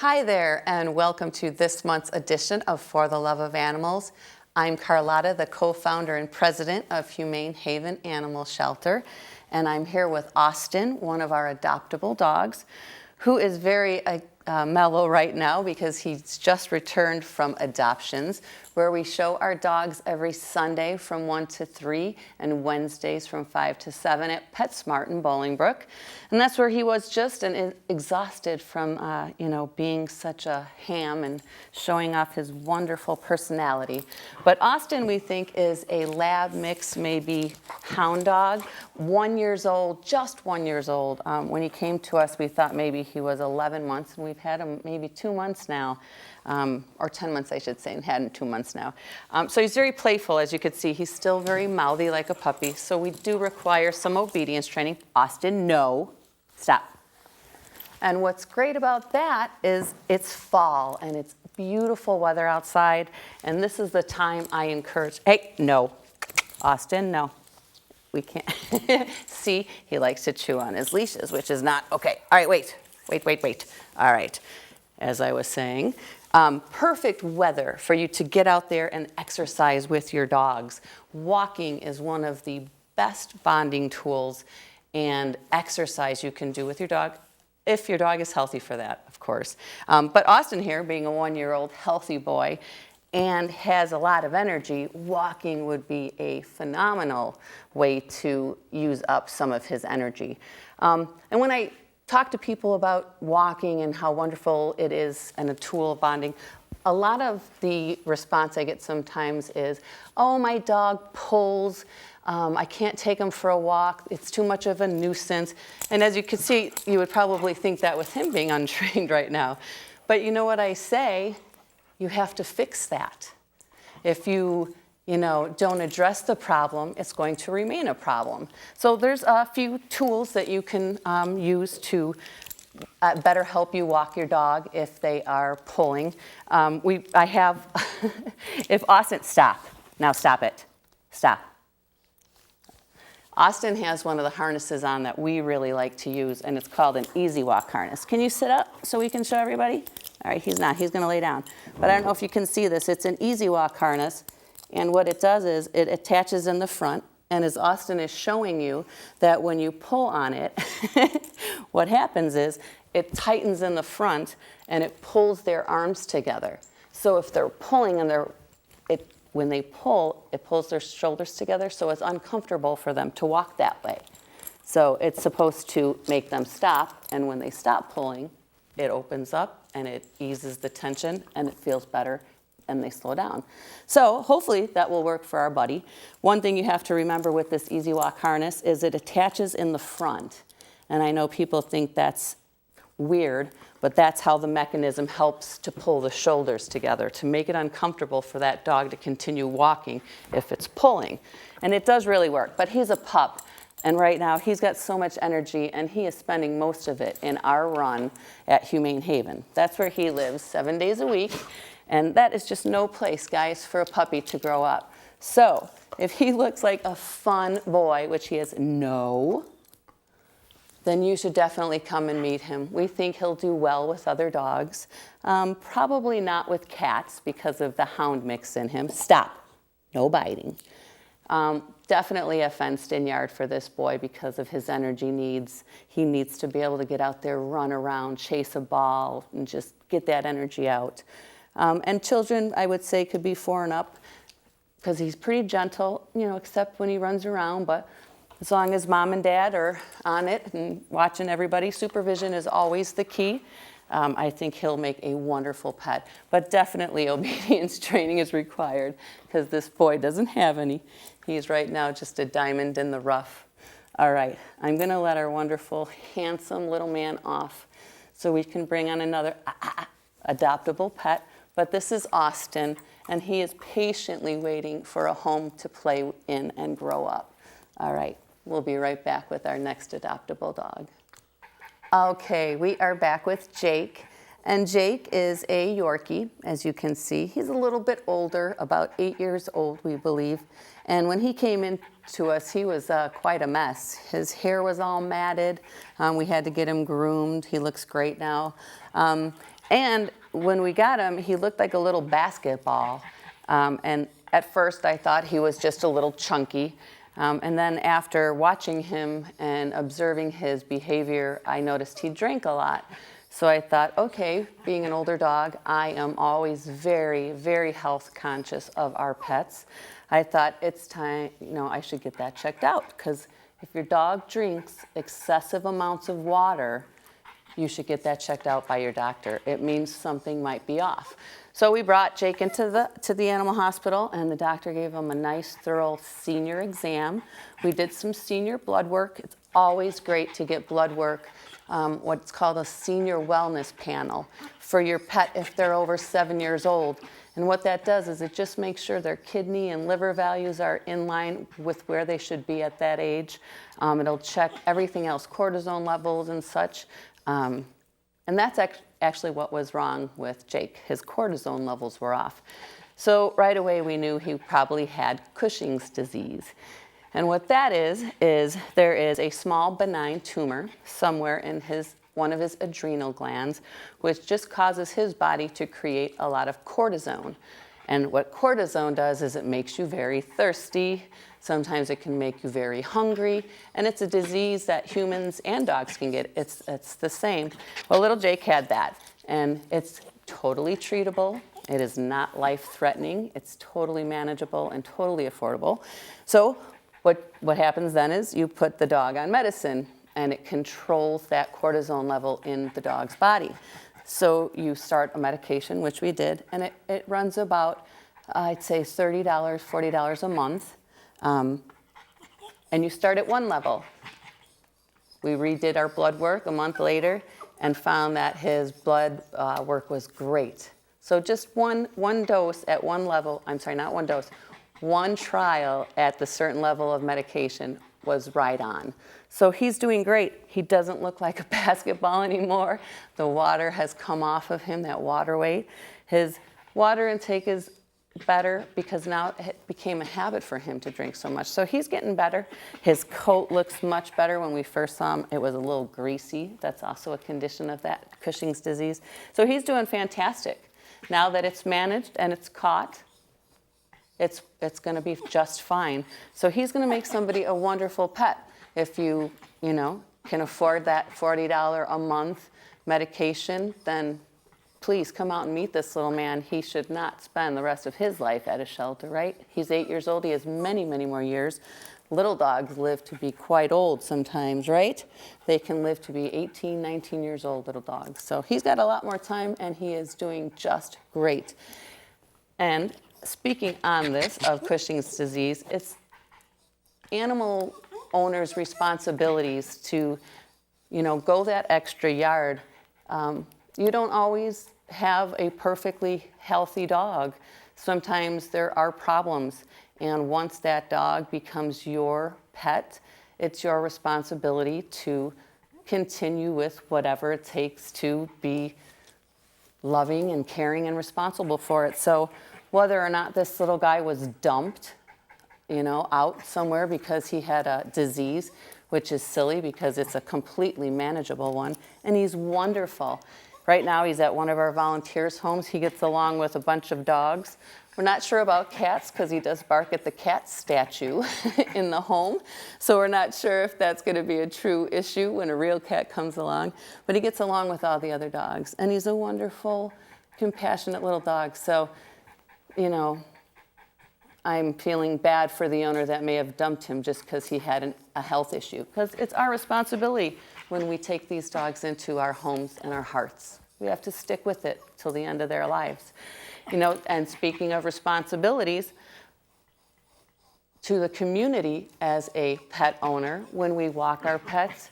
Hi there, and welcome to this month's edition of For the Love of Animals. I'm Carlotta, the co-founder and president of Humane Haven Animal Shelter, and I'm here with Austin, one of our adoptable dogs, who is very mellow right now because he's just returned from adoptions, where we show our dogs every Sunday from 1 to 3 and Wednesdays from 5 to 7 at PetSmart in Bolingbrook. And that's where he was just exhausted from being such a ham and showing off his wonderful personality. But Austin, we think, is a lab mix, maybe hound dog, 1 year old, just 1 year old. When he came to us, we thought maybe he was 11 months, and we've had him maybe 2 months now, or 10 months, I should say, and had him 2 months now. So he's very playful, as you can see. He's still very mouthy like a puppy, so we do require some obedience training. Austin, no, stop. And what's great about that is it's fall, and it's beautiful weather outside, and this is the time I encourage, hey, no, Austin, no. We can't. See, he likes to chew on his leashes, which is not, okay. All right, wait. All right, as I was saying, perfect weather for you to get out there and exercise with your dogs. Walking is one of the best bonding tools and exercise you can do with your dog, if your dog is healthy for that, of course. But Austin here, being a 1 year old healthy boy, and has a lot of energy, walking would be a phenomenal way to use up some of his energy. And when I talk to people about walking and how wonderful it is and a tool of bonding, a lot of the response I get sometimes is, oh, my dog pulls, I can't take him for a walk, it's too much of a nuisance. And as you can see, you would probably think that with him being untrained right now. But you know what I say? You have to fix that. If you don't address the problem, it's going to remain a problem. So there's a few tools that you can use to better help you walk your dog if they are pulling. I have, if Austin, stop. Now stop it. Stop. Austin has one of the harnesses on that we really like to use, and it's called an Easy Walk harness. Can you sit up so we can show everybody? All right, he's not. He's going to lay down. But I don't know if you can see this. It's an Easy Walk harness, and what it does is it attaches in the front, and as Austin is showing you, that when you pull on it, what happens is it tightens in the front, and it pulls their arms together. So if they're pulling and when they pull, it pulls their shoulders together, so it's uncomfortable for them to walk that way. So it's supposed to make them stop, and when they stop pulling, it opens up and it eases the tension and it feels better and they slow down. So hopefully that will work for our buddy. One thing you have to remember with this Easy Walk harness is it attaches in the front. And I know people think that's weird, but that's how the mechanism helps to pull the shoulders together, to make it uncomfortable for that dog to continue walking if it's pulling. And it does really work, but he's a pup. And right now, he's got so much energy, and he is spending most of it in our run at Humane Haven. That's where he lives 7 days a week, and that is just no place, guys, for a puppy to grow up. So if he looks like a fun boy, which he is no, then you should definitely come and meet him. We think he'll do well with other dogs, probably not with cats because of the hound mix in him. Stop, no biting. Definitely a fenced-in yard for this boy because of his energy needs. He needs to be able to get out there, run around, chase a ball, and just get that energy out. And children, I would say, could be 4 and up because he's pretty gentle, except when he runs around. But as long as mom and dad are on it and watching everybody, supervision is always the key. I think he'll make a wonderful pet, but definitely obedience training is required because this boy doesn't have any. He's right now just a diamond in the rough. All right, I'm gonna let our wonderful, handsome little man off so we can bring on another adoptable pet, but this is Austin, and he is patiently waiting for a home to play in and grow up. All right, we'll be right back with our next adoptable dog. Okay, we are back with Jake, and Jake is a Yorkie, as you can see. He's a little bit older, about 8 years old, we believe. And when he came in to us, he was quite a mess. His hair was all matted. We had to get him groomed. He looks great now. And when we got him, he looked like a little basketball. And at first I thought he was just a little chunky. And then after watching him and observing his behavior, I noticed he drank a lot. So I thought, okay, being an older dog, I am always very, very health conscious of our pets. I thought it's time, I should get that checked out, because if your dog drinks excessive amounts of water, you should get that checked out by your doctor. It means something might be off. So we brought Jake into the animal hospital, and the doctor gave him a nice, thorough senior exam. We did some senior blood work. It's always great to get blood work, what's called a senior wellness panel for your pet if they're over 7 years old. And what that does is it just makes sure their kidney and liver values are in line with where they should be at that age. It'll check everything else, cortisone levels and such. And that's actually what was wrong with Jake. His cortisone levels were off. So right away we knew he probably had Cushing's disease. And what that is there is a small benign tumor somewhere in one of his adrenal glands, which just causes his body to create a lot of cortisone. And what cortisone does is it makes you very thirsty. Sometimes it can make you very hungry, and it's a disease that humans and dogs can get. It's the same. Well, little Jake had that, and it's totally treatable. It is not life-threatening. It's totally manageable and totally affordable. So what happens then is you put the dog on medicine, and it controls that cortisone level in the dog's body. So you start a medication, which we did, and it runs about, I'd say $30, $40 a month. And you start at one level. We redid our blood work a month later and found that his blood work was great. So just one dose at one level, I'm sorry, not one dose, one trial at the certain level of medication was right on. So he's doing great. He doesn't look like a basketball anymore. The water has come off of him, that water weight. His water intake is better because now it became a habit for him to drink so much. So he's getting better. His coat looks much better. When we first saw him, it was a little greasy. That's also a condition of that Cushing's disease. So he's doing fantastic. Now that it's managed and it's caught, it's going to be just fine. So he's going to make somebody a wonderful pet. If you can afford that $40 a month medication, then please come out and meet this little man. He should not spend the rest of his life at a shelter, right? He's 8 years old. He has many, many more years. Little dogs live to be quite old sometimes, right? They can live to be 18, 19 years old, little dogs. So he's got a lot more time, and he is doing just great. And speaking on this of Cushing's disease, it's animal owners' responsibilities to, go that extra yard. You don't always have a perfectly healthy dog. Sometimes there are problems, and once that dog becomes your pet, it's your responsibility to continue with whatever it takes to be loving and caring and responsible for it. So whether or not this little guy was dumped, out somewhere because he had a disease, which is silly because it's a completely manageable one, and he's wonderful. Right now, he's at one of our volunteers' homes. He gets along with a bunch of dogs. We're not sure about cats because he does bark at the cat statue in the home. So we're not sure if that's going to be a true issue when a real cat comes along. But he gets along with all the other dogs. And he's a wonderful, compassionate little dog. So, I'm feeling bad for the owner that may have dumped him just because he had a health issue. Because it's our responsibility when we take these dogs into our homes and our hearts. We have to stick with it till the end of their lives. And speaking of responsibilities, to the community as a pet owner, when we walk our pets,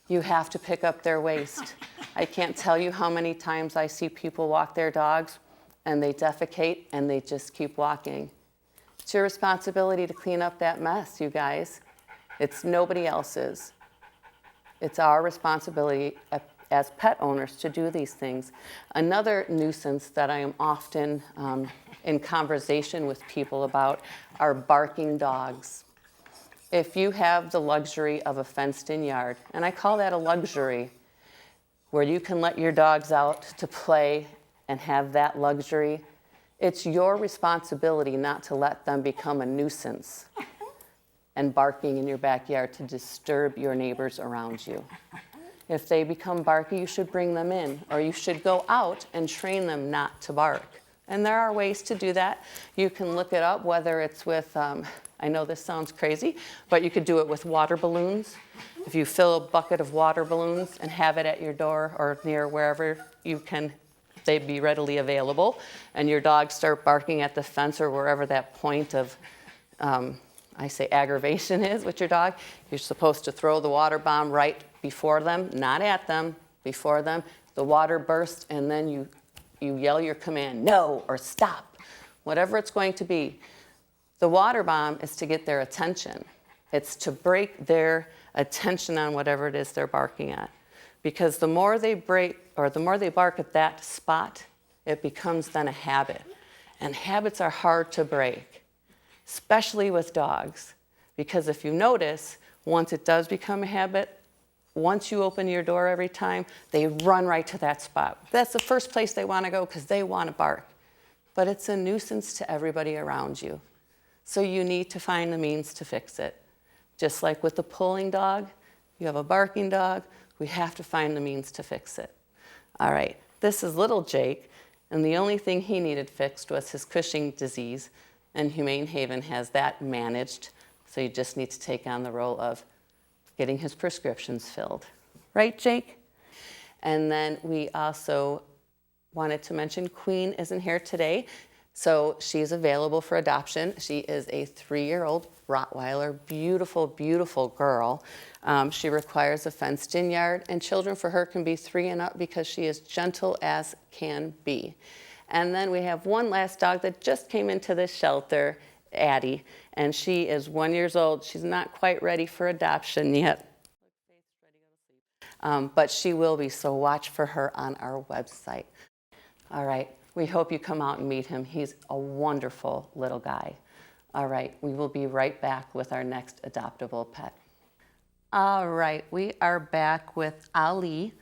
you have to pick up their waste. I can't tell you how many times I see people walk their dogs and they defecate and they just keep walking. It's your responsibility to clean up that mess, you guys. It's nobody else's. It's our responsibility as pet owners to do these things. Another nuisance that I am often in conversation with people about are barking dogs. If you have the luxury of a fenced-in yard, and I call that a luxury, where you can let your dogs out to play and have that luxury, it's your responsibility not to let them become a nuisance and barking in your backyard to disturb your neighbors around you. If they become barky, you should bring them in, or you should go out and train them not to bark. And there are ways to do that. You can look it up, whether it's with, I know this sounds crazy, but you could do it with water balloons. If you fill a bucket of water balloons and have it at your door or near wherever you can, they'd be readily available, and your dogs start barking at the fence or wherever that point of, I say aggravation is with your dog, you're supposed to throw the water bomb right before them, not at them, before them. The water bursts, and then you yell your command, no, or stop, whatever it's going to be. The water bomb is to get their attention. It's to break their attention on whatever it is they're barking at. Because the more they break, or the more they bark at that spot, it becomes then a habit. And habits are hard to break, especially with dogs. Because if you notice, once it does become a habit, once you open your door every time, they run right to that spot. That's the first place they want to go because they want to bark. But it's a nuisance to everybody around you. So you need to find the means to fix it. Just like with the pulling dog, you have a barking dog, we have to find the means to fix it. All right, this is little Jake, and the only thing he needed fixed was his Cushing disease, and Humane Haven has that managed, so you just need to take on the role of getting his prescriptions filled. Right, Jake? And then we also wanted to mention Queen isn't here today, so she's available for adoption. She is a 3-year-old Rottweiler, beautiful, beautiful girl. She requires a fenced-in yard, and children for her can be 3 and up because she is gentle as can be. And then we have one last dog that just came into this shelter, Addie, and she is 1 year old. She's not quite ready for adoption yet, but she will be, so watch for her on our website. All right, we hope you come out and meet him. He's a wonderful little guy. All right, we will be right back with our next adoptable pet. All right, we are back with Ali.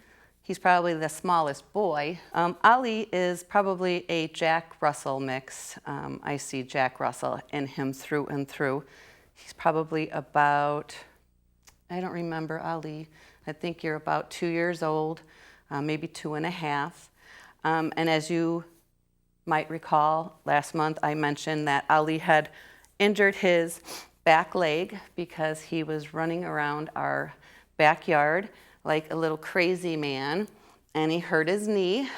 He's probably the smallest boy. Ali is probably a Jack Russell mix. I see Jack Russell in him through and through. He's probably about, I don't remember Ali, I think you're about 2 years old, maybe 2.5. And as you might recall, last month I mentioned that Ali had injured his back leg because he was running around our backyard like a little crazy man, and he hurt his knee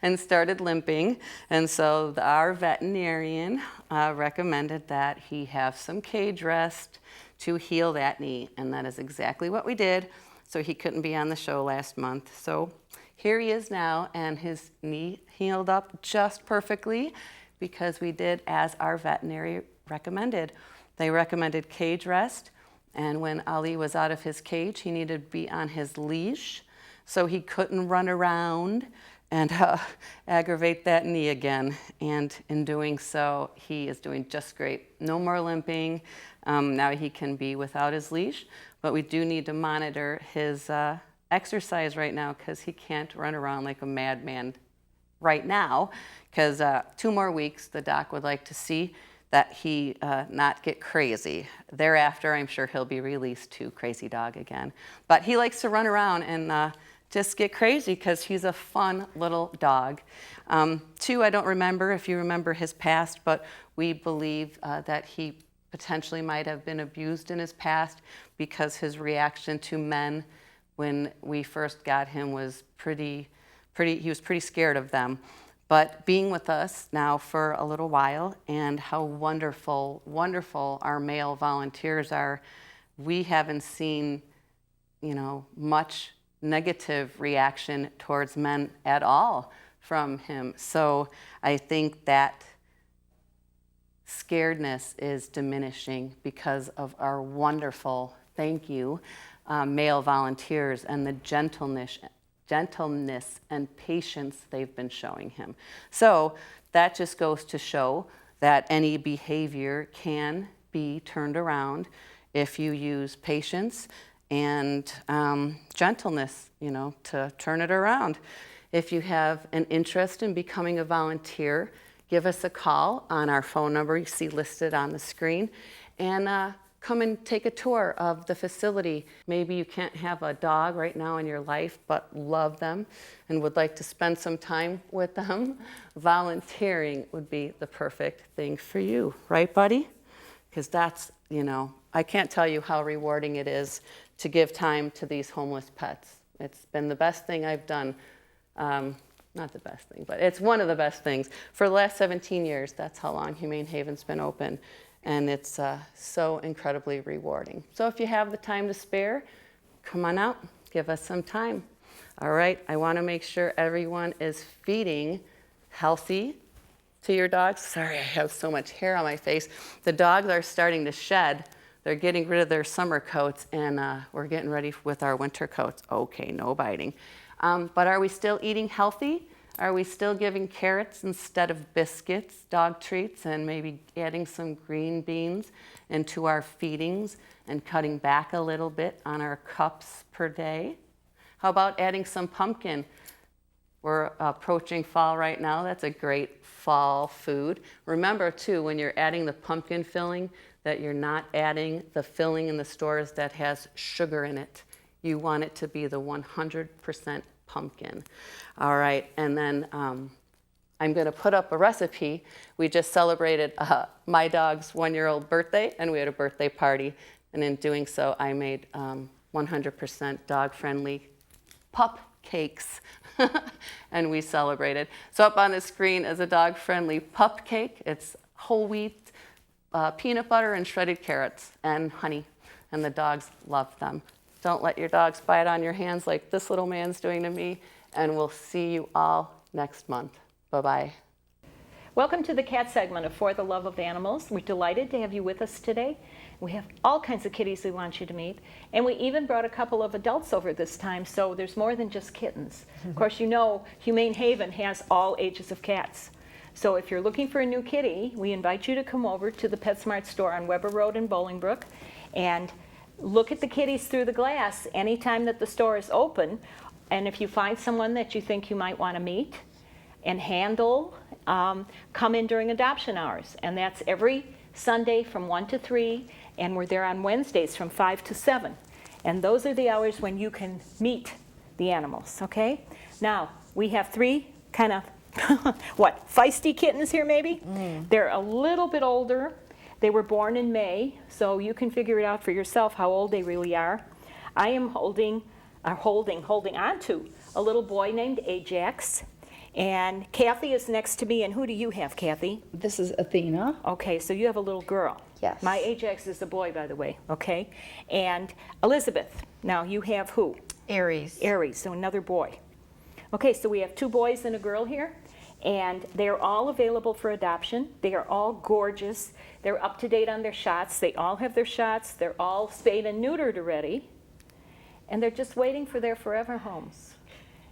and started limping. And so our veterinarian recommended that he have some cage rest to heal that knee, and that is exactly what we did. So he couldn't be on the show last month. So here he is now, and his knee healed up just perfectly because we did as our veterinary recommended. They recommended cage rest, and when Ali was out of his cage, he needed to be on his leash so he couldn't run around and aggravate that knee again. And in doing so, he is doing just great. No more limping. Now he can be without his leash, but we do need to monitor his exercise right now because he can't run around like a madman right now, because 2 more weeks the doc would like to see that he not get crazy. Thereafter, I'm sure he'll be released to crazy dog again. But he likes to run around and just get crazy because he's a fun little dog. 2, I don't remember if you remember his past, but we believe that he potentially might have been abused in his past because his reaction to men when we first got him was he was pretty scared of them. But being with us now for a little while, and how wonderful, wonderful our male volunteers are, we haven't seen, much negative reaction towards men at all from him. So I think that scaredness is diminishing because of our wonderful, thank you, male volunteers and the gentleness and patience they've been showing him. So that just goes to show that any behavior can be turned around if you use patience and gentleness, to turn it around. If you have an interest in becoming a volunteer, give us a call on our phone number you see listed on the screen, and come and take a tour of the facility. Maybe you can't have a dog right now in your life, but love them and would like to spend some time with them. Volunteering would be the perfect thing for you, right, buddy? Because that's, I can't tell you how rewarding it is to give time to these homeless pets. It's been the best thing I've done. Not the best thing, but it's one of the best things. For the last 17 years, that's how long Humane Haven's been open. And it's so incredibly rewarding. So if you have the time to spare, come on out, give us some time. All right, I want to make sure everyone is feeding healthy to your dogs. Sorry, I have so much hair on my face. The dogs are starting to shed. They're getting rid of their summer coats, and we're getting ready with our winter coats. Okay, no biting. But are we still eating healthy? Are we still giving carrots instead of biscuits, dog treats, and maybe adding some green beans into our feedings and cutting back a little bit on our cups per day? How about adding some pumpkin? We're approaching fall right now. That's a great fall food. Remember, too, when you're adding the pumpkin filling, that you're not adding the filling in the stores that has sugar in it. You want it to be the 100% pumpkin. All right, and then I'm going to put up a recipe. We just celebrated my dog's 1-year-old birthday, and we had a birthday party. And in doing so, I made 100% dog-friendly pup cakes, and we celebrated. So up on the screen is a dog-friendly pup cake. It's whole wheat, peanut butter, and shredded carrots, and honey, and the dogs love them. Don't let your dogs bite on your hands like this little man's doing to me, and we'll see you all next month. Bye-bye. Welcome to the cat segment of For the Love of Animals. We're delighted to have you with us today. We have all kinds of kitties we want you to meet, and we even brought a couple of adults over this time, so there's more than just kittens. Of course, Humane Haven has all ages of cats. So if you're looking for a new kitty, we invite you to come over to the PetSmart store on Weber Road in Bolingbrook and look at the kitties through the glass anytime that the store is open. And if you find someone that you think you might want to meet and handle, come in during adoption hours. And that's every Sunday from 1 to 3, and we're there on Wednesdays from 5 to 7. And those are the hours when you can meet the animals, okay? Now, we have 3 kind of, feisty kittens here maybe? They're a little bit older. They were born in May, so you can figure it out for yourself how old they really are. I am holding on to a little boy named Ajax, and Kathy is next to me. And who do you have, Kathy? This is Athena. Okay, so you have a little girl. Yes. My Ajax is a boy, by the way, okay? And Elizabeth, now you have who? Aries. Aries, so another boy. Okay, so we have 2 boys and a girl here, and they're all available for adoption. They are all gorgeous. They're up to date on their shots. They all have their shots. They're all spayed and neutered already, and they're just waiting for their forever homes.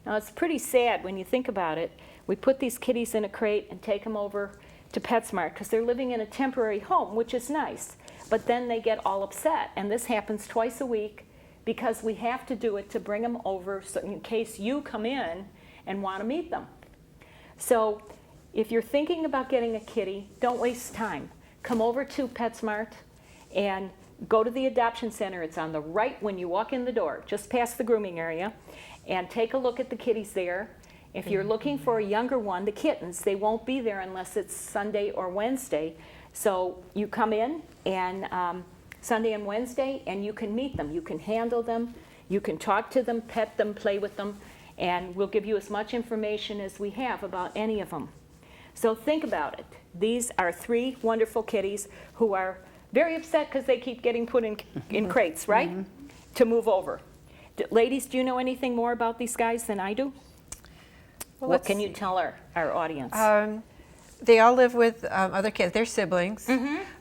Now, it's pretty sad when you think about it. We put these kitties in a crate and take them over to PetSmart because they're living in a temporary home, which is nice. But then they get all upset, and this happens twice a week because we have to do it to bring them over so in case you come in and want to meet them. So if you're thinking about getting a kitty, don't waste time. Come over to PetSmart and go to the adoption center. It's on the right when you walk in the door, just past the grooming area, and take a look at the kitties there. If you're looking for a younger one, the kittens, they won't be there unless it's Sunday or Wednesday. So you come in and Sunday and Wednesday, and you can meet them. You can handle them. You can talk to them, pet them, play with them, and we'll give you as much information as we have about any of them. So think about it. These are 3 wonderful kitties who are very upset because they keep getting put in crates, right? To move over. Ladies, do you know anything more about these guys than I do? Well, What can you tell our audience? They all live with other cats. They're siblings,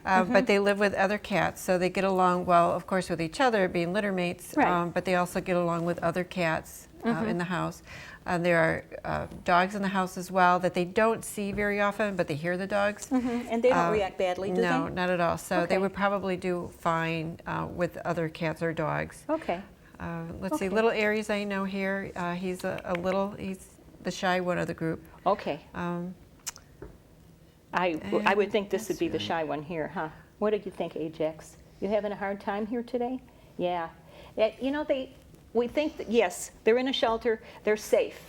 but they live with other cats, so they get along well, of course, with each other, being litter mates, Right. but they also get along with other cats in the house. There are dogs in the house as well that they don't see very often, but they hear the dogs. And they don't react badly, do No, they? not at all. So Okay. they would probably do fine with other cats or dogs. Okay. Let's see, Okay. little Aries I know here. He's he's the shy one of the group. Okay. I would think this would be the that's shy one here, huh? What did you think, Ajax? You having a hard time here today? Yeah. You know, we think that, yes, they're in a shelter, they're safe.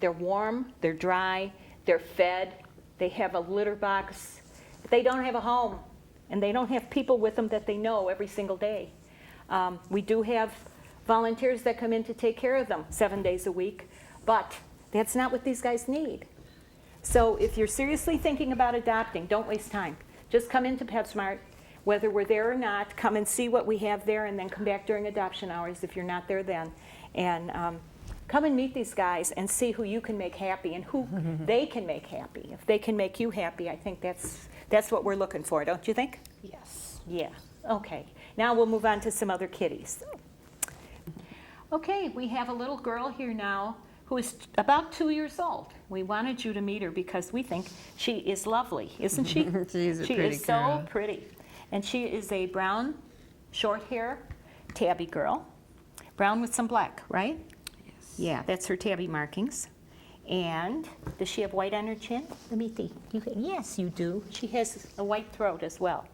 They're warm, they're dry, they're fed, they have a litter box. But they don't have a home, and they don't have people with them that they know every single day. We do have volunteers that come in to take care of them 7 days a week, but that's not what these guys need. So if you're seriously thinking about adopting, don't waste time. Just come into PetSmart, whether we're there or not, come and see what we have there, and then come back during adoption hours if you're not there then. And come and meet these guys and see who you can make happy and who they can make happy. If they can make you happy, I think that's what we're looking for, don't you think? Yes. Yeah, okay. Now we'll move on to some other kitties. Okay, we have a little girl here now who is about 2 years old. We wanted you to meet her because we think she is lovely, isn't she? She's a She pretty is girl. so pretty. And she is a brown, short hair, tabby girl. Brown with some black, right? Yes. Yeah, that's her tabby markings. And does she have white on her chin? Let me see. Yes, you do. She has a white throat as well.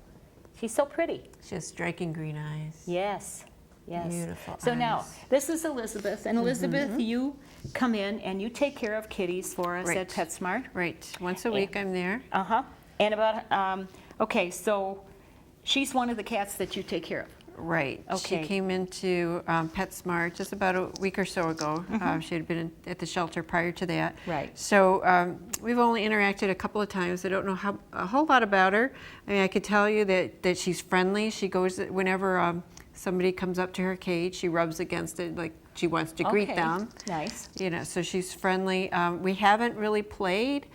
She's so pretty. She has striking green eyes. Yes, yes. Beautiful So now, eyes. this is Elizabeth, and Elizabeth, you come in and you take care of kitties for us Right. at PetSmart. Right. Once a week I'm there. Uh-huh. And about, okay, so she's one of the cats that you take care of. Right. Okay. She came into PetSmart just about a week or so ago. She had been at the shelter prior to that. Right. So we've only interacted a couple of times. I don't know a whole lot about her. I mean, I could tell you that she's friendly. She goes whenever somebody comes up to her cage, she rubs against it like she wants to greet Okay, them. nice. You know, so she's friendly. We haven't really played.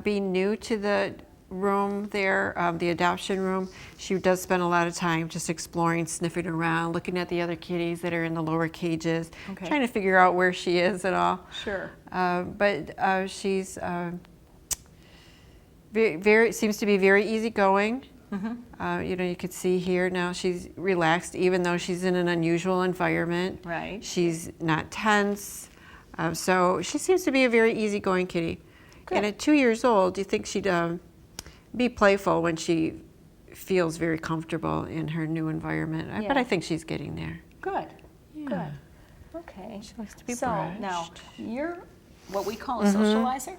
Being new to the room there, the adoption room, she does spend a lot of time just exploring, sniffing around, looking at the other kitties that are in the lower cages, Okay. trying to figure out where she is and all. Sure. But she's very seems to be very easygoing. You know, you could see here now she's relaxed, even though she's in an unusual environment. Right. She's not tense. So she seems to be a very easygoing kitty. Good. And at 2 years old, you think she'd be playful when she feels very comfortable in her new environment. But Yeah. I think she's getting there. Good, Yeah. good. Okay. She likes to be So now, brushed. you're what we call a socializer?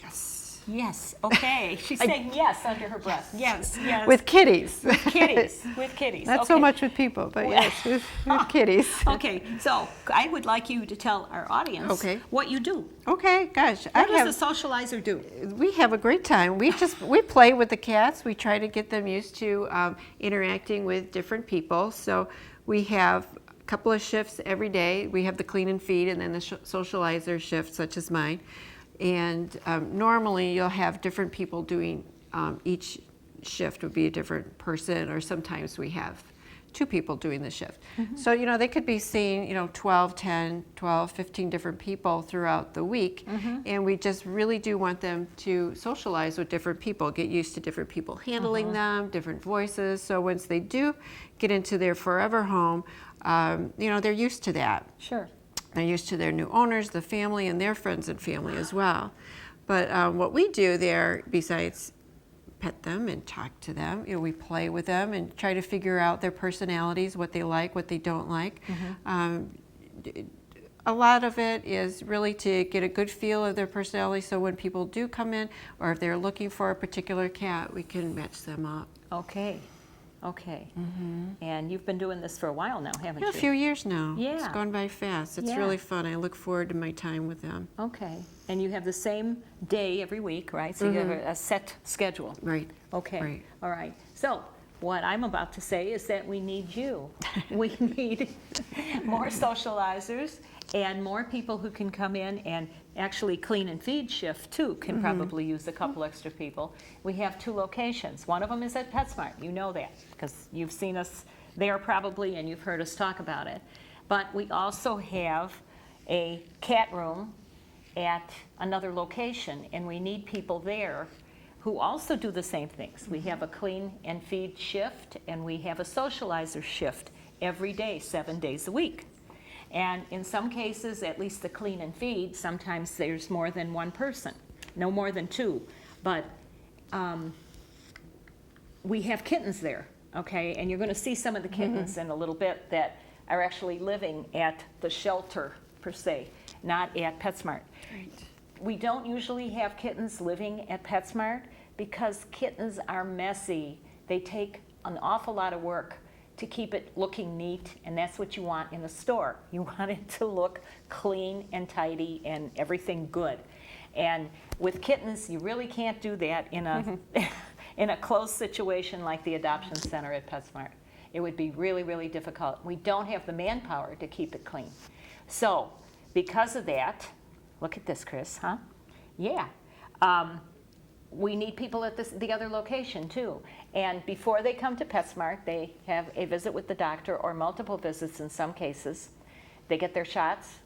Yes. Yes, okay. She's saying yes under her breath. Yes, yes. With kitties. kitties, with kitties. Not so Okay. much with people, but yes, with kitties. Okay, so I would like you to tell our audience Okay. what you do. Okay, gosh, What does a socializer do? we have a great time. We play with the cats. We try to get them used to interacting with different people. So we have a couple of shifts every day. We have the clean and feed, and then the socializer shift, such as mine. And normally you'll have different people doing each shift would be a different person, or sometimes we have 2 people doing the shift. So, you know, they could be seeing, 12, 10, 12, 15 different people throughout the week. And we just really do want them to socialize with different people, get used to different people handling them, different voices. So once they do get into their forever home, they're used to that. Sure. They're used to their new owners, the family, and their friends and family as well. But what we do there, besides pet them and talk to them, we play with them and try to figure out their personalities, what they like, what they don't like. A lot of it is really to get a good feel of their personality, so when people do come in, or if they're looking for a particular cat, we can match them up. Okay, okay. And you've been doing this for a while now, haven't Yeah, you? a few years now. It's Yeah. gone by fast. It's Yeah. really fun. I look forward to my time with them. Okay, and you have the same day every week, right? So you have a set schedule. Right. Okay, Right. all right. So what I'm about to say is that we need you. We need more socializers and more people who can come in and actually clean and feed shift too can probably use a couple extra people. We have 2 locations. One of them is at PetSmart. You know that because you've seen us there probably and you've heard us talk about it. But we also have a cat room at another location, and we need people there who also do the same things. We have a clean and feed shift, and we have a socializer shift every day, 7 days a week. And in some cases, at least the clean and feed, sometimes there's more than one person, no more than two. But we have kittens there, okay? And you're going to see some of the kittens in a little bit that are actually living at the shelter, per se, not at PetSmart. Right. We don't usually have kittens living at PetSmart because kittens are messy. They take an awful lot of work to keep it looking neat, and that's what you want in a store. You want it to look clean and tidy and everything good. And with kittens, you really can't do that in a in a closed situation like the adoption center at PetSmart. It would be really, really difficult. We don't have the manpower to keep it clean. So because of that, look at this, Chris, huh? Yeah. We need people at the other location too. And before they come to PetSmart, they have a visit with the doctor or multiple visits in some cases. They get their shots.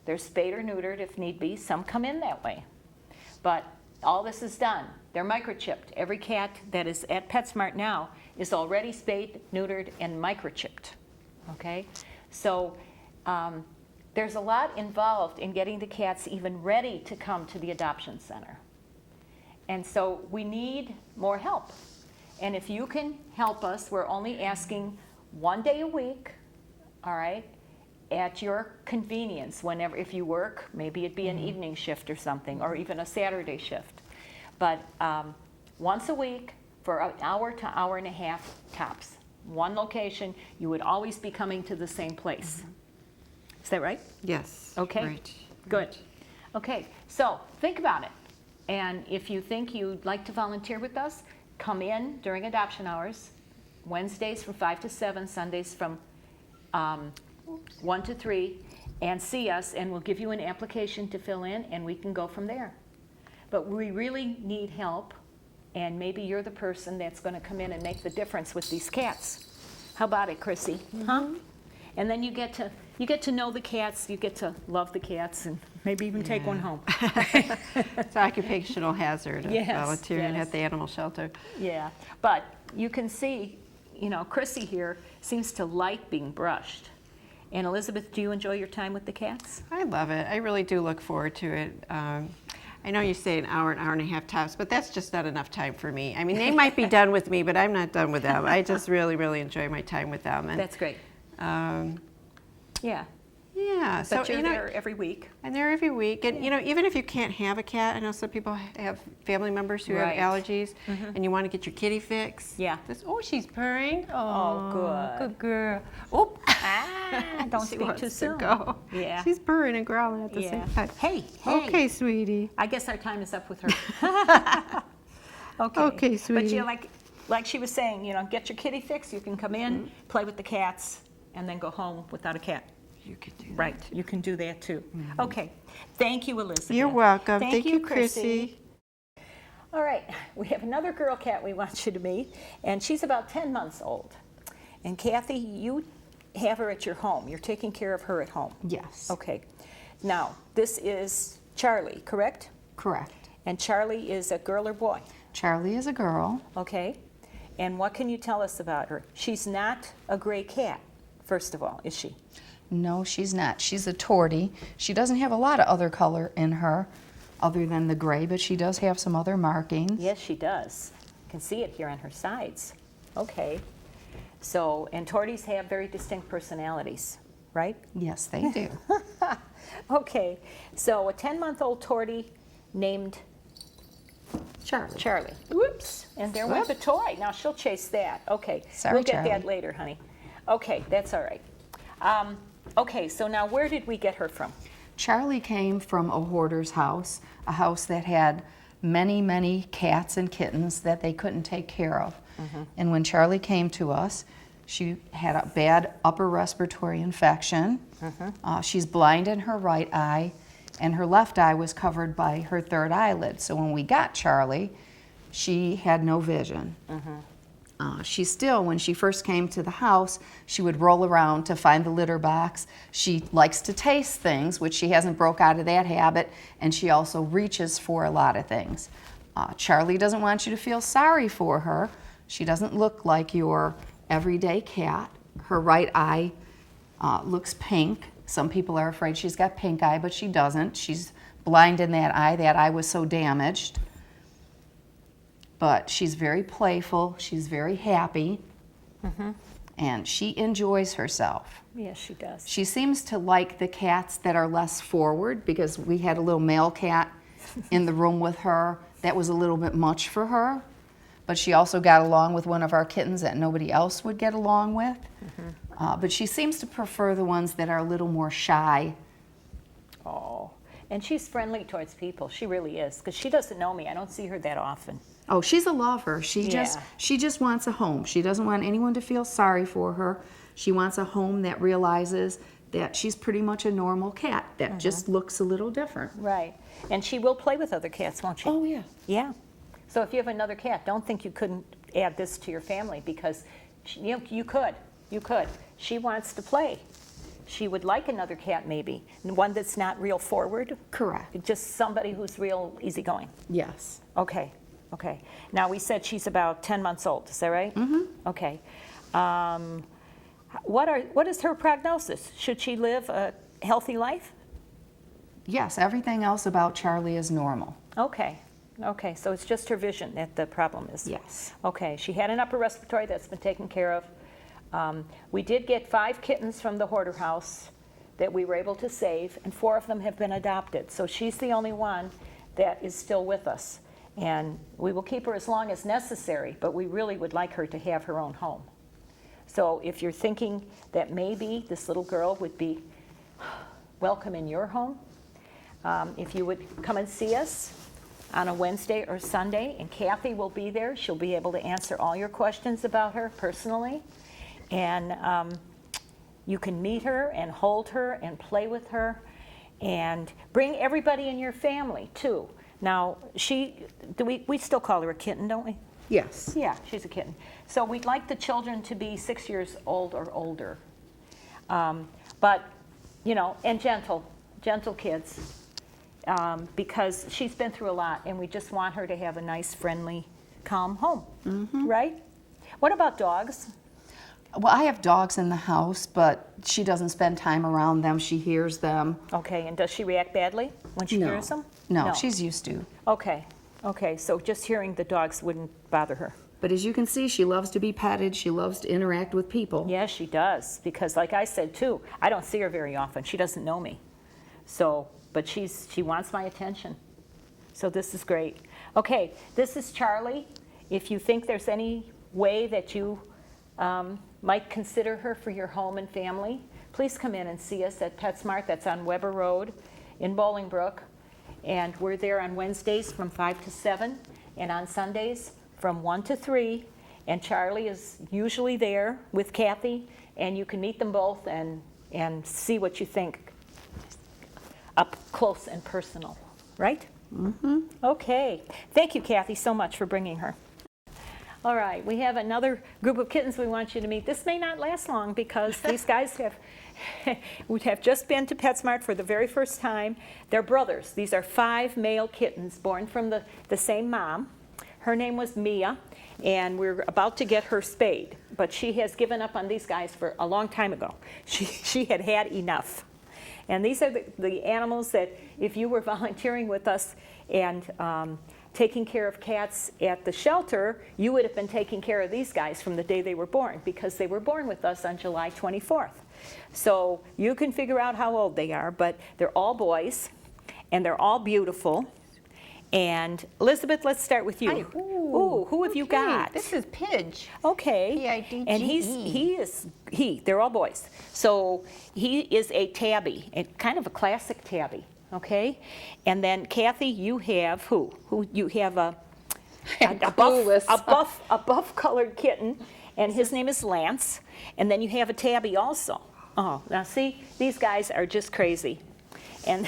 They're spayed or neutered if need be. Some come in that way. But all this is done. They're microchipped. Every cat that is at PetSmart now is already spayed, neutered, and microchipped. Okay? So there's a lot involved in getting the cats even ready to come to the adoption center. And so we need more help. And if you can help us, we're only asking 1 day a week, all right, at your convenience. Whenever, if you work, maybe it'd be an evening shift or something, or even a Saturday shift. But once a week for an hour to hour and a half tops. One location, you would always be coming to the same place. Is that right? Yes. Okay. Right. Good. Okay, so think about it. And if you think you'd like to volunteer with us, come in during adoption hours, Wednesdays from 5 to 7, Sundays from 1 to 3, and see us, and we'll give you an application to fill in, and we can go from there. But we really need help, and maybe you're the person that's going to come in and make the difference with these cats. How about it, Chrissy? Huh? And then you get to know the cats, you get to love the cats, and maybe even take one home. It's an occupational hazard of Yes, volunteering yes. at the animal shelter. Yeah, but you can see, you know, Chrissy here seems to like being brushed. And Elizabeth, do you enjoy your time with the cats? I love it. I really do look forward to it. I know you say an hour and a half tops, but that's just not enough time for me. I mean, they might be done with me, but I'm not done with them. I just really, really enjoy my time with them. And, That's great. Yeah, yeah. So, but you're you know, there every week. and they're every week. And, you know, even if you can't have a cat, I know some people have family members who Right. have allergies, and you want to get your kitty fix. Yeah. Oh, she's purring. Oh, good. Good girl. Oh, Don't she speak wants too to soon. go. Yeah. She's purring and growling at the Yeah. same time. Hey. Okay, sweetie. I guess our time is up with her. Okay. Okay, But sweetie. you know, like she was saying, you know, get your kitty fix. You can come in, play with the cats, and then go home without a cat. You can do that. Right, you can do that too. Okay, thank you, Elizabeth. You're welcome. Thank you, Chrissy. All right, we have another girl cat we want you to meet, and she's about 10 months old. And Kathy, you have her at your home. You're taking care of her at home. Yes. Okay. Now, this is Charlie, correct? Correct. And Charlie is a girl or boy? Charlie is a girl. Okay. And what can you tell us about her? She's not a gray cat, first of all, is she? No, she's not. She's a tortie. She doesn't have a lot of other color in her other than the gray, but she does have some other markings. Yes, she does. You can see it here on her sides. Okay. So, and torties have very distinct personalities, right? Yes, they do. Okay. So a 10-month-old tortie named Charlie. Whoops. And there went the toy. Now she'll chase that. Okay. Sorry, we'll get Charlie. that later, honey. Okay, that's all right. Okay, so now where did we get her from? Charlie came from a hoarder's house, a house that had many, many cats and kittens that they couldn't take care of. And when Charlie came to us, she had a bad upper respiratory infection. She's blind in her right eye, and her left eye was covered by her third eyelid. So when we got Charlie, she had no vision. She still, when she first came to the house, she would roll around to find the litter box. She likes to taste things, which she hasn't broke out of that habit, and she also reaches for a lot of things. Charlie doesn't want you to feel sorry for her. She doesn't look like your everyday cat. Her right eye looks pink. Some people are afraid she's got pink eye, but she doesn't. She's blind in that eye. That eye was so damaged. But she's very playful, she's very happy, and she enjoys herself. Yes, she does. She seems to like the cats that are less forward, because we had a little male cat in the room with her that was a little bit much for her, but she also got along with one of our kittens that nobody else would get along with. But she seems to prefer the ones that are a little more shy. Oh, and she's friendly towards people. She really is, because she doesn't know me. I don't see her that often. Oh, she's a lover. She just wants a home. She doesn't want anyone to feel sorry for her. She wants a home that realizes that she's pretty much a normal cat that just looks a little different. Right. And she will play with other cats, won't she? Oh, yeah. Yeah. So if you have another cat, don't think you couldn't add this to your family, because you could. You could. She wants to play. She would like another cat, maybe, one that's not real forward. Correct. Just somebody who's real easygoing. Yes. Okay. Okay. Now we said she's about 10 months old. Is that right? Mm-hmm. Okay. What is her prognosis? Should she live a healthy life? Yes, everything else about Charlie is normal. Okay. Okay. So it's just her vision that the problem is. Yes. Okay. She had an upper respiratory that's been taken care of. We did get 5 kittens from the hoarder house that we were able to save, and 4 of them have been adopted. So she's the only one that is still with us. And we will keep her as long as necessary, but we really would like her to have her own home. So if you're thinking that maybe this little girl would be welcome in your home, if you would come and see us on a Wednesday or Sunday, and Kathy will be there. She'll be able to answer all your questions about her personally. And you can meet her and hold her and play with her, and bring everybody in your family too. Now, we still call her a kitten, don't we? Yes. Yeah, she's a kitten. So we'd like the children to be 6 years old or older. But, and gentle kids, because she's been through a lot, and we just want her to have a nice, friendly, calm home, right? What about dogs? Well, I have dogs in the house, but she doesn't spend time around them. She hears them. Okay, and does she react badly when she hears them? No, she's used to. Okay, so just hearing the dogs wouldn't bother her. But as you can see, she loves to be petted. She loves to interact with people. Yes, she does, because like I said too, I don't see her very often. She doesn't know me. So, but she wants my attention. So this is great. Okay, this is Charlie. If you think there's any way that you might consider her for your home and family, please come in and see us at PetSmart. That's on Weber Road in Bolingbrook. And we're there on Wednesdays from 5 to 7, and on Sundays from 1 to 3. And Charlie is usually there with Kathy, and you can meet them both and see what you think up close and personal, right? Mm-hmm. Okay. Thank you, Kathy, so much for bringing her. All right, we have another group of kittens we want you to meet. This may not last long, because these guys have just been to PetSmart for the very first time. They're brothers. These are 5 male kittens born from the same mom. Her name was Mia, and we're about to get her spayed, but she has given up on these guys for a long time ago. She had enough. And these are the animals that, if you were volunteering with us and taking care of cats at the shelter, you would have been taking care of these guys from the day they were born, because they were born with us on July 24th. So you can figure out how old they are, but they're all boys, and they're all beautiful. And Elizabeth, let's start with you. Hi. Ooh, who have you got? This is Pidge. Okay. P-I-D-G-E. And they're all boys. So he is a tabby, kind of a classic tabby, okay? And then Kathy, you have who? You have a buff colored kitten, and his name is Lance. And then you have a tabby also. Oh, now see, these guys are just crazy. And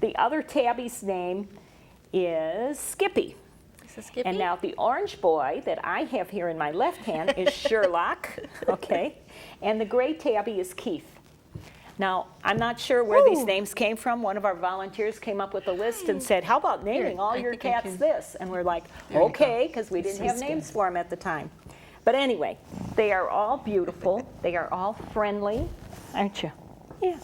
the other tabby's name is Skippy. So Skippy? And now the orange boy that I have here in my left hand is Sherlock, okay? And the gray tabby is Keith. Now, I'm not sure where these names came from. One of our volunteers came up with a list and said, how about naming all your cats this? And we're like, okay, because we didn't have names for them at the time. But anyway, they are all beautiful. They are all friendly, aren't you? Yeah.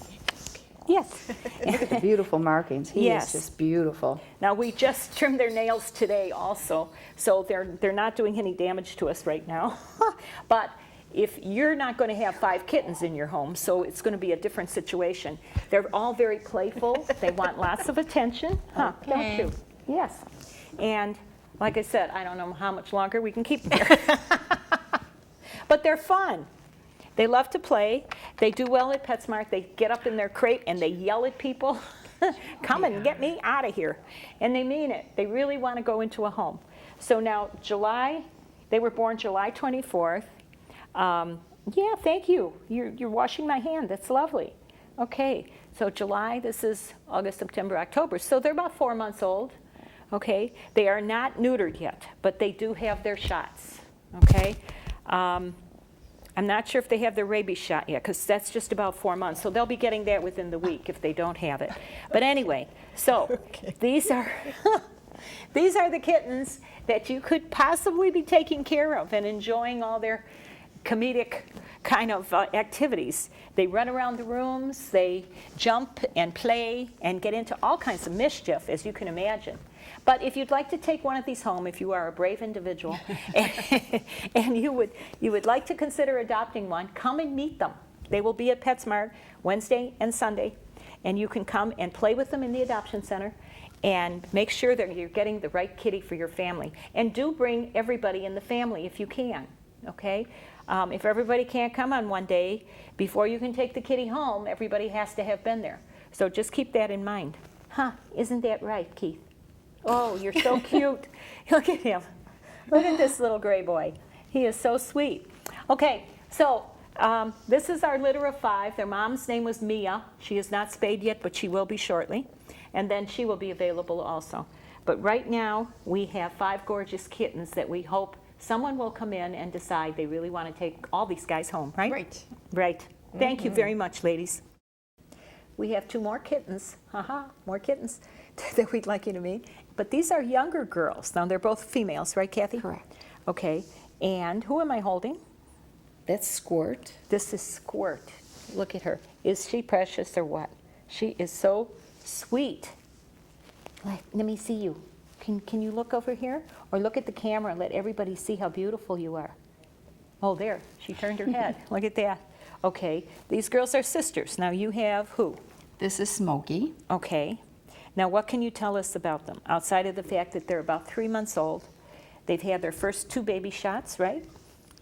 Yes. Look at the beautiful markings. He Yes. is just beautiful. Now, we just trimmed their nails today also, so they're not doing any damage to us right now. But if you're not going to have 5 kittens in your home, so it's going to be a different situation. They're all very playful. They want lots of attention. Huh, don't you? Yes. And like I said, I don't know how much longer we can keep them here. But they're fun. They love to play. They do well at PetSmart. They get up in their crate and they yell at people, come and get me out of here. And they mean it. They really want to go into a home. So now they were born July 24th. Yeah, thank you. You're washing my hand. That's lovely. Okay, so July, this is August, September, October. So they're about 4 months old. Okay, they are not neutered yet, but they do have their shots. Okay. I'm not sure if they have their rabies shot yet, because that's just about 4 months. So they'll be getting that within the week if they don't have it. But anyway, so these are these are the kittens that you could possibly be taking care of and enjoying all their comedic kind of activities. They run around the rooms, they jump and play and get into all kinds of mischief, as you can imagine. But if you'd like to take one of these home, if you are a brave individual, and you would like to consider adopting one, come and meet them. They will be at PetSmart Wednesday and Sunday, and you can come and play with them in the adoption center and make sure that you're getting the right kitty for your family. And do bring everybody in the family if you can, okay? If everybody can't come on one day, before you can take the kitty home, everybody has to have been there. So just keep that in mind. Huh, isn't that right, Keith? Oh, you're so cute. Look at him. Look at this little gray boy. He is so sweet. Okay, so this is our litter of 5. Their mom's name was Mia. She is not spayed yet, but she will be shortly. And then she will be available also. But right now, we have 5 gorgeous kittens that we hope someone will come in and decide they really want to take all these guys home, right? Right. Right. Thank you very much, ladies. We have 2 more kittens. Haha, more kittens that we'd like you to meet. But these are younger girls. Now, they're both females, right, Kathy? Correct. Okay. And who am I holding? That's Squirt. This is Squirt. Look at her. Is she precious or what? She is so sweet. Let me see you. Can you look over here? Or look at the camera and let everybody see how beautiful you are. Oh, there. She turned her head. Look at that. Okay. These girls are sisters. Now, you have who? This is Smokey. Okay. Now, what can you tell us about them, outside of the fact that they're about 3 months old? They've had their first 2 baby shots, right?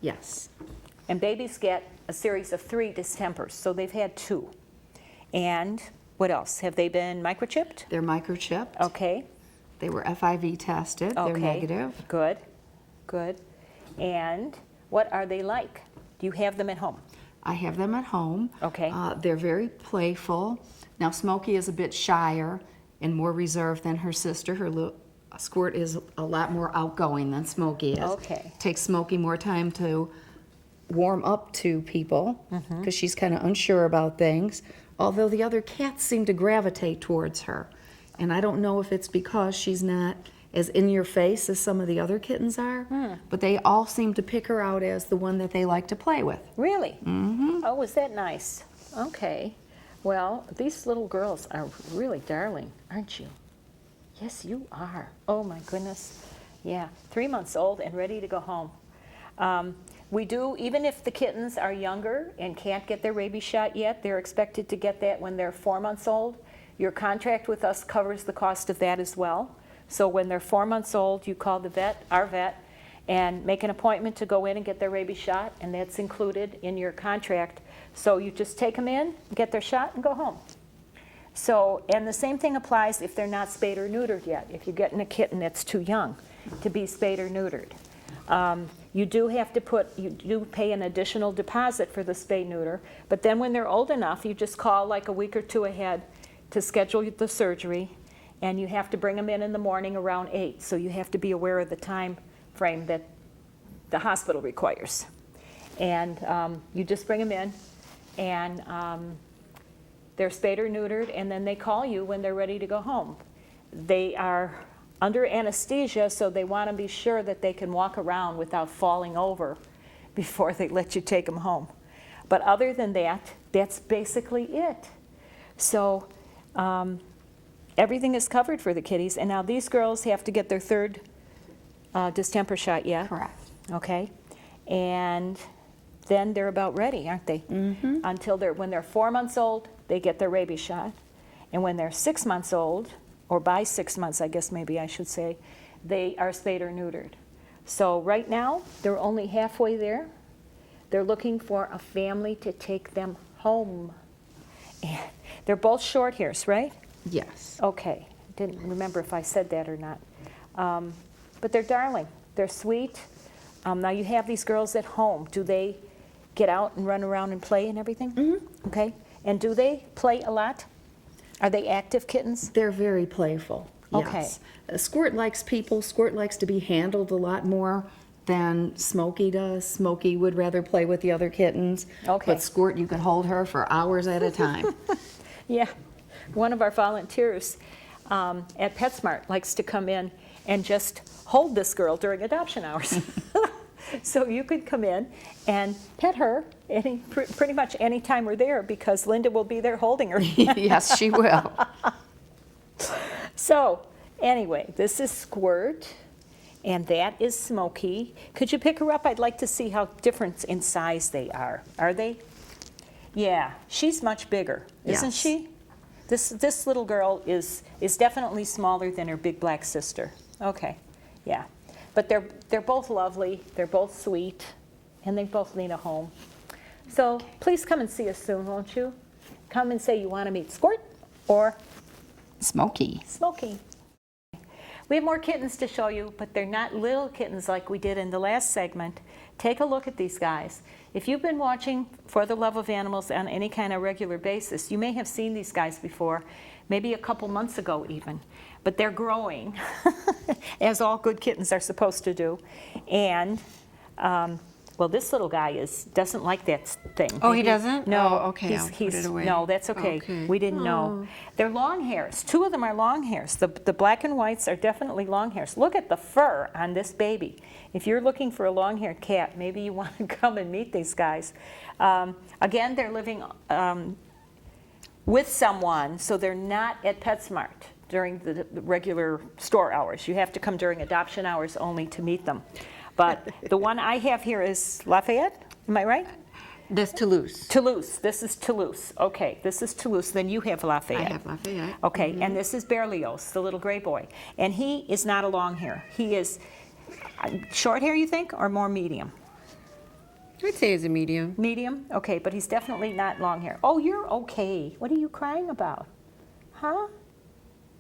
Yes. And babies get a series of 3 distempers, so they've had 2. And what else? Have they been microchipped? They're microchipped. Okay. They were FIV tested. Okay. They're negative. Good. Good. And what are they like? Do you have them at home? I have them at home. Okay. They're very playful. Now, Smokey is a bit shyer and more reserved than her sister. Squirt is a lot more outgoing than Smokey is. Okay. Takes Smokey more time to warm up to people because she's kind of unsure about things, although the other cats seem to gravitate towards her. And I don't know if it's because she's not as in your face as some of the other kittens are, but they all seem to pick her out as the one that they like to play with. Really? Mm-hmm. Oh, was that nice? Okay. Well, these little girls are really darling, aren't you? Yes, you are. Oh, my goodness. Yeah, 3 months old and ready to go home. We do, even if the kittens are younger and can't get their rabies shot yet, they're expected to get that when they're 4 months old. Your contract with us covers the cost of that as well. So when they're 4 months old, you call the vet, our vet, and make an appointment to go in and get their rabies shot, and that's included in your contract. So you just take them in, get their shot, and go home. So, and the same thing applies if they're not spayed or neutered yet. If you're getting a kitten that's too young to be spayed or neutered. You do have to you do pay an additional deposit for the spay neuter, but then when they're old enough, you just call like a week or 2 ahead to schedule the surgery, and you have to bring them in the morning around 8. So you have to be aware of the time frame that the hospital requires. And you just bring them in, and they're spayed or neutered, and then they call you when they're ready to go home. They are under anesthesia, so they want to be sure that they can walk around without falling over before they let you take them home. But other than that, that's basically it. So everything is covered for the kitties, and now these girls have to get their third distemper shot, yeah? Correct. Okay, and then they're about ready, aren't they? Mm-hmm. Until when they're 4 months old, they get their rabies shot, and when they're 6 months old, or by 6 months, I guess maybe I should say, they are spayed or neutered. So right now, they're only halfway there. They're looking for a family to take them home. And they're both short hairs, right? Yes. Okay, didn't remember if I said that or not. But they're darling, they're sweet. Now you have these girls at home. Do they get out and run around and play and everything? Mm-hmm. Okay, and do they play a lot? Are they active kittens? They're very playful. Okay. Yes. Squirt likes people. Squirt likes to be handled a lot more than Smokey does. Smokey would rather play with the other kittens. Okay. But Squirt, you could hold her for hours at a time. Yeah, one of our volunteers at PetSmart likes to come in and just hold this girl during adoption hours. So you could come in and pet her pretty much any time we're there, because Linda will be there holding her. Yes, she will. So anyway, this is Squirt, and that is Smokey. Could you pick her up? I'd like to see how different in size they are. Are they? Yeah, she's much bigger, isn't Yes. she? This little girl is definitely smaller than her big black sister. Okay, yeah. But they're both lovely, they're both sweet, and they both need a home. So please come and see us soon, won't you? Come and say you want to meet Squirt or Smokey. Smokey. We have more kittens to show you, but they're not little kittens like we did in the last segment. Take a look at these guys. If you've been watching For the Love of Animals on any kind of regular basis, you may have seen these guys before, maybe a couple months ago even. But they're growing, as all good kittens are supposed to do. And, well, this little guy doesn't like that thing. Oh, he doesn't? No. Oh, okay, I'll put it away. No, that's okay. Okay. We didn't know. They're long hairs. 2 of them are long hairs. The black and whites are definitely long hairs. Look at the fur on this baby. If you're looking for a long-haired cat, maybe you want to come and meet these guys. Again, they're living with someone, so they're not at PetSmart during the regular store hours. You have to come during adoption hours only to meet them. But the one I have here is Lafayette, am I right? That's Toulouse. Toulouse, this is Toulouse. Okay, this is Toulouse, then you have Lafayette. I have Lafayette. Okay, and this is Berlioz, the little gray boy. And he is not a long hair. He is short hair, you think, or more medium? I'd say it's a medium. Medium? Okay, but he's definitely not long hair. Oh, you're okay. What are you crying about? Huh?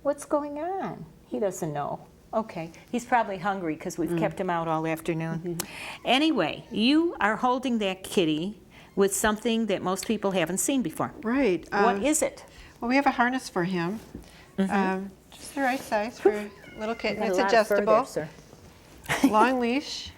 What's going on? He doesn't know. Okay, he's probably hungry because we've kept him out all afternoon. Anyway, you are holding that kitty with something that most people haven't seen before. Right. What is it? Well, we have a harness for him. Just the right size for a little kitten. It's adjustable. Long leash.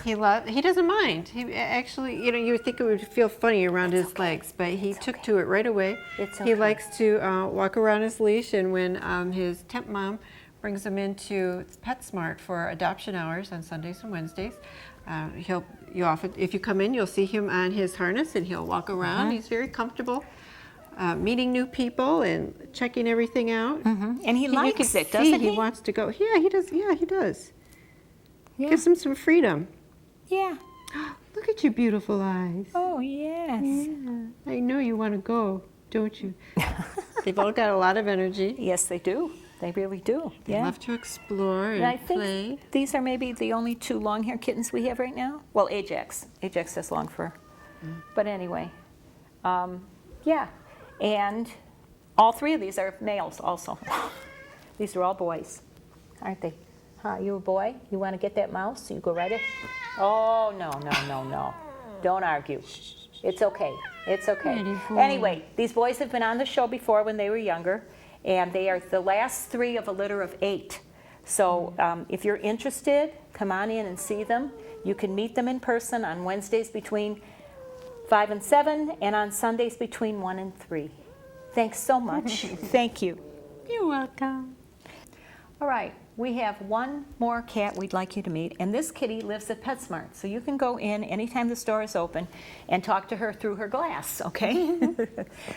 He doesn't mind. He actually, you would think it would feel funny around his legs, but he took to it right away. It's He okay. likes to walk around his leash, and when his temp mom brings him into PetSmart for adoption hours on Sundays and Wednesdays, if you come in, you'll see him on his harness, and he'll walk around. He's very comfortable. Meeting new people and checking everything out. And he You likes can it, see doesn't he? He wants to go. Yeah, he does. Yeah, he does. Yeah. Gives him some freedom. Yeah. Look at your beautiful eyes. Oh, yes. Yeah. I know you want to go, don't you? They've all got a lot of energy. Yes, they do. They really do. They Yeah. love to explore And I and think play. these are maybe the only 2 long-hair kittens we have right now. Well, Ajax. Ajax has long fur. But anyway, yeah. And all 3 of these are males also. These are all boys, aren't they? Huh, you a boy? You want to get that mouse? You go right in. Oh, no, no, no, no. Don't argue. It's okay. It's okay. Pretty boy. Anyway, these boys have been on the show before when they were younger, And they are the last 3 of a litter of 8. So if you're interested, come on in and see them. You can meet them in person on Wednesdays between 5 and 7, and on Sundays between 1 and 3. Thanks so much. Thank you. You're welcome. All right, we have one more cat we'd like you to meet, and this kitty lives at PetSmart. So you can go in anytime the store is open and talk to her through her glass, okay?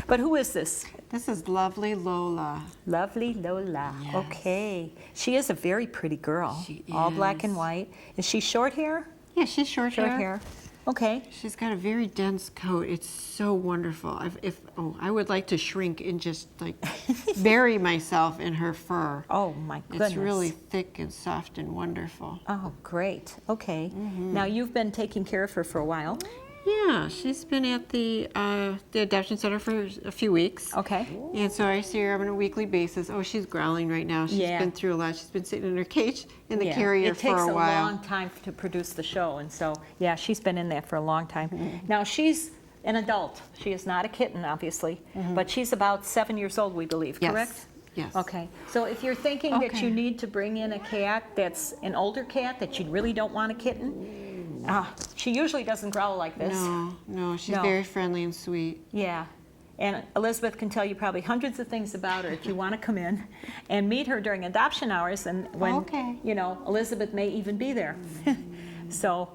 But who is this? This is lovely Lola. Lovely Lola. Yes. Okay. She is a very pretty girl. She All black and is. white. Is she short hair? Yeah, she's short hair. Okay. She's got a very dense coat. It's so wonderful. I would like to shrink and just like bury myself in her fur. Oh my goodness. It's really thick and soft and wonderful. Oh, great. Okay. Now you've been taking care of her for a while. Yeah, she's been at the adoption center for a few weeks. Okay. And so I see her on a weekly basis. Oh, she's growling right now. She's Yeah. been through a lot. She's been sitting in her cage in the Yeah. carrier for a while. It takes a long time to produce the show, and so, yeah, she's been in there for a long time. Now, she's an adult. She is not a kitten, obviously, but she's about 7 years old, we believe, Yes. correct? Yes. Okay, so if you're thinking that Okay. you need to bring in a cat that's an older cat, that you really don't want a kitten, she usually doesn't growl like this. No, she's No. very friendly and sweet. Yeah, and Elizabeth can tell you probably hundreds of things about her if you want to come in and meet her during adoption hours, and when, Okay. you know, Elizabeth may even be there. So,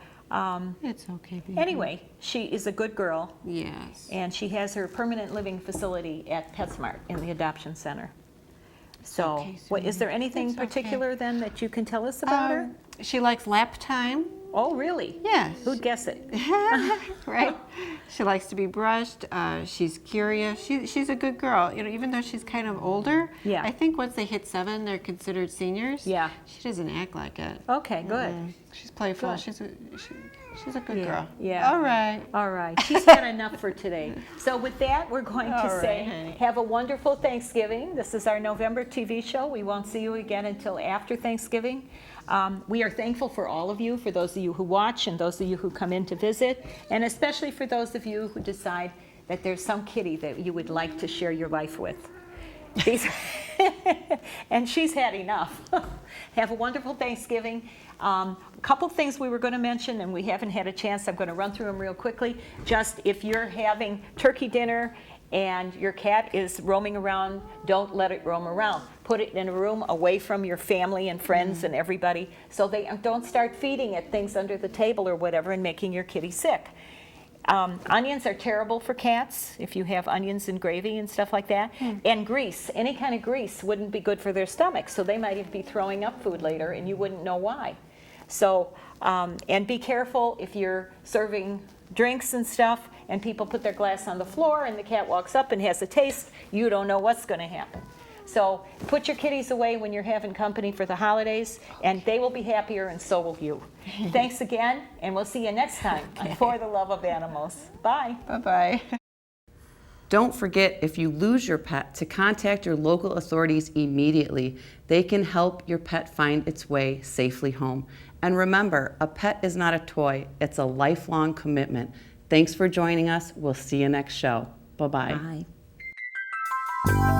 It's okay, baby. anyway, she is a good girl, Yes. and she has her permanent living facility at PetSmart in the adoption center. So, Okay, is there anything It's okay. particular then that you can tell us about her? She likes lap time. Oh, really? Yes. Who'd guess it? Right? She likes to be brushed. She's curious. She's a good girl. You know, even though she's kind of older. Yeah. I think once they hit 7, they're considered seniors. Yeah. She doesn't act like it. Okay, good. She's playful. Good. She's a good Yeah, girl. yeah. All right. All right, she's had enough for today. So with that, we're going to All right, say, honey. have a wonderful Thanksgiving. This is our November TV show. We won't see you again until after Thanksgiving. We are thankful for all of you, for those of you who watch and those of you who come in to visit, and especially for those of you who decide that there's some kitty that you would like to share your life with. And she's had enough. Have a wonderful Thanksgiving. A couple things we were going to mention, and we haven't had a chance. I'm going to run through them real quickly. Just if you're having turkey dinner and your cat is roaming around, don't let it roam around. Put it in a room away from your family and friends and everybody, so they don't start feeding it things under the table or whatever and making your kitty sick. Onions are terrible for cats, if you have onions and gravy and stuff like that. And grease, any kind of grease wouldn't be good for their stomach, so they might even be throwing up food later and you wouldn't know why. So, and be careful if you're serving drinks and stuff and people put their glass on the floor and the cat walks up and has a taste, you don't know what's going to happen. So put your kitties away when you're having company for the holidays, and they will be happier, and so will you. Thanks again, and we'll see you next time on For the Love of Animals. Bye. Bye-bye. Don't forget, if you lose your pet, to contact your local authorities immediately. They can help your pet find its way safely home. And remember, a pet is not a toy, it's a lifelong commitment. Thanks for joining us. We'll see you next show. Bye-bye. Bye.